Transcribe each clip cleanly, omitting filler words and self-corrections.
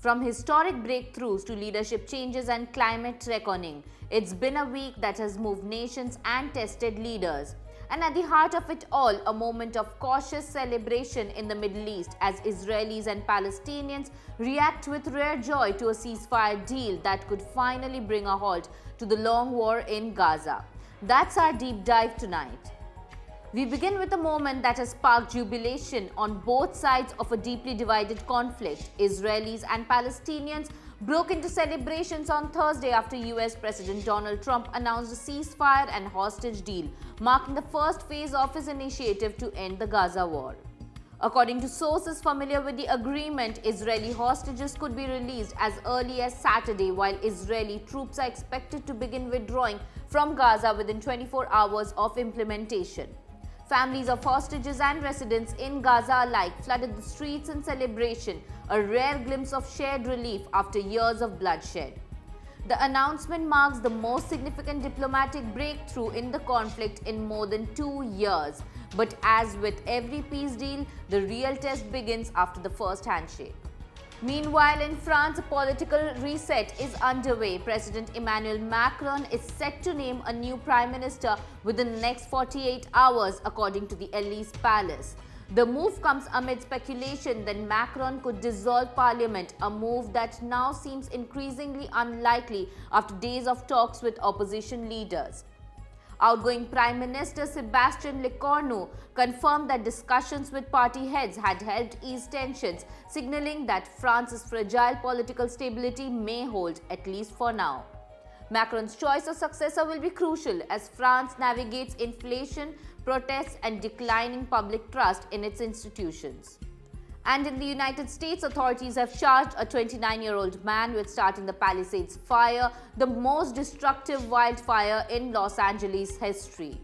From historic breakthroughs to leadership changes and climate reckoning, it's been a week that has moved nations and tested leaders. And at the heart of it all, a moment of cautious celebration in the Middle East as Israelis and Palestinians react with rare joy to a ceasefire deal that could finally bring a halt to the long war in Gaza. That's our deep dive tonight. We begin with a moment that has sparked jubilation on both sides of a deeply divided conflict. Israelis and Palestinians broke into celebrations on Thursday after US President Donald Trump announced a ceasefire and hostage deal, marking the first phase of his initiative to end the Gaza war. According to sources familiar with the agreement, Israeli hostages could be released as early as Saturday, while Israeli troops are expected to begin withdrawing from Gaza within 24 hours of implementation. Families of hostages and residents in Gaza alike flooded the streets in celebration, a rare glimpse of shared relief after years of bloodshed. The announcement marks the most significant diplomatic breakthrough in the conflict in more than 2 years. But as with every peace deal, the real test begins after the first handshake. Meanwhile, in France, a political reset is underway. President Emmanuel Macron is set to name a new prime minister within the next 48 hours, according to the Elysee Palace. The move comes amid speculation that Macron could dissolve parliament, a move that now seems increasingly unlikely after days of talks with opposition leaders. Outgoing Prime Minister Sébastien Lecornu confirmed that discussions with party heads had helped ease tensions, signaling that France's fragile political stability may hold, at least for now. Macron's choice of successor will be crucial as France navigates inflation, protests, and declining public trust in its institutions. And in the United States, authorities have charged a 29-year-old man with starting the Palisades Fire, the most destructive wildfire in Los Angeles history.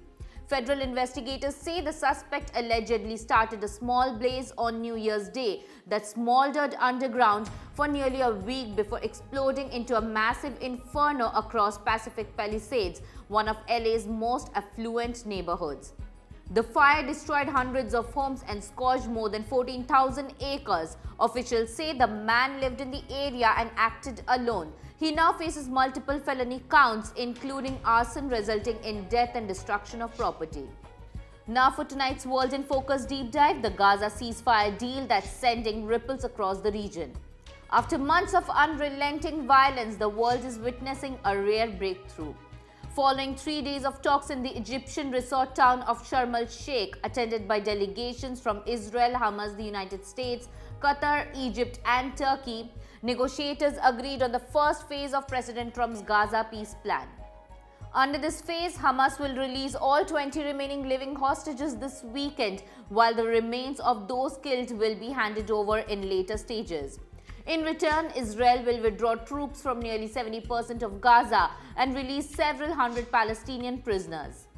Federal investigators say the suspect allegedly started a small blaze on New Year's Day that smoldered underground for nearly a week before exploding into a massive inferno across Pacific Palisades, one of LA's most affluent neighborhoods. The fire destroyed hundreds of homes and scorched more than 14,000 acres. Officials say the man lived in the area and acted alone. He now faces multiple felony counts, including arson, resulting in death and destruction of property. Now for tonight's World in Focus deep dive, the Gaza ceasefire deal that's sending ripples across the region. After months of unrelenting violence, the world is witnessing a rare breakthrough. Following 3 days of talks in the Egyptian resort town of Sharm el-Sheikh, attended by delegations from Israel, Hamas, the United States, Qatar, Egypt, and Turkey, negotiators agreed on the first phase of President Trump's Gaza peace plan. Under this phase, Hamas will release all 20 remaining living hostages this weekend, while the remains of those killed will be handed over in later stages. In return, Israel will withdraw troops from nearly 70% of Gaza and release several hundred Palestinian prisoners.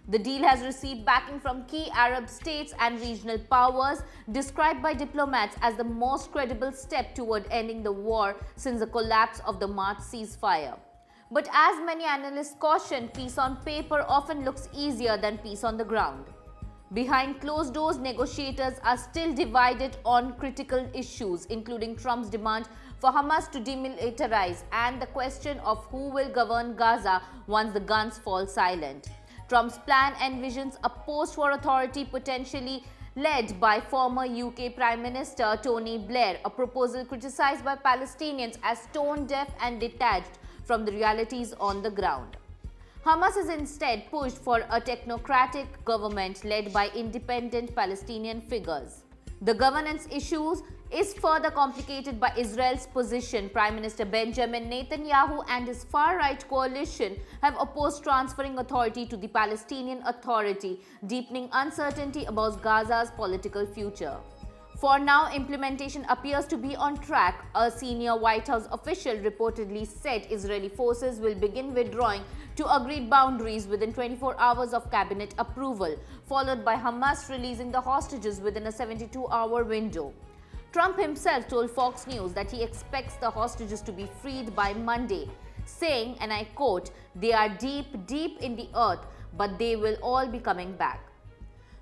The deal has received backing from key Arab states and regional powers, described by diplomats as the most credible step toward ending the war since the collapse of the March ceasefire. But as many analysts caution, peace on paper often looks easier than peace on the ground. Behind closed doors, negotiators are still divided on critical issues, including Trump's demand for Hamas to demilitarize and the question of who will govern Gaza once the guns fall silent. Trump's plan envisions a post-war authority potentially led by former UK Prime Minister Tony Blair, a proposal criticized by Palestinians as tone-deaf and detached from the realities on the ground. Hamas has instead pushed for a technocratic government led by independent Palestinian figures. The governance issues is further complicated by Israel's position. Prime Minister Benjamin Netanyahu and his far-right coalition have opposed transferring authority to the Palestinian Authority, deepening uncertainty about Gaza's political future. For now, implementation appears to be on track. A senior White House official reportedly said Israeli forces will begin withdrawing to agreed boundaries within 24 hours of cabinet approval, followed by Hamas releasing the hostages within a 72-hour window. Trump himself told Fox News that he expects the hostages to be freed by Monday, saying, and I quote, "They are deep, deep in the earth, but they will all be coming back."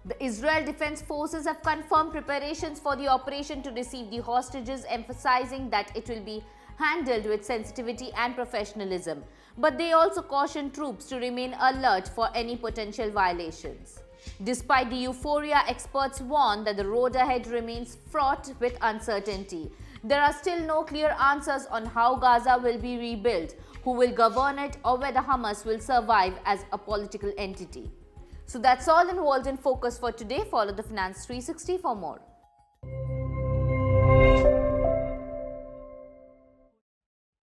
The Israel Defense Forces have confirmed preparations for the operation to receive the hostages, emphasizing that it will be handled with sensitivity and professionalism. But they also caution troops to remain alert for any potential violations. Despite the euphoria, experts warn that the road ahead remains fraught with uncertainty. There are still no clear answers on how Gaza will be rebuilt, who will govern it, or whether Hamas will survive as a political entity. So that's all in World in Focus for today. Follow the Finance 360 for more.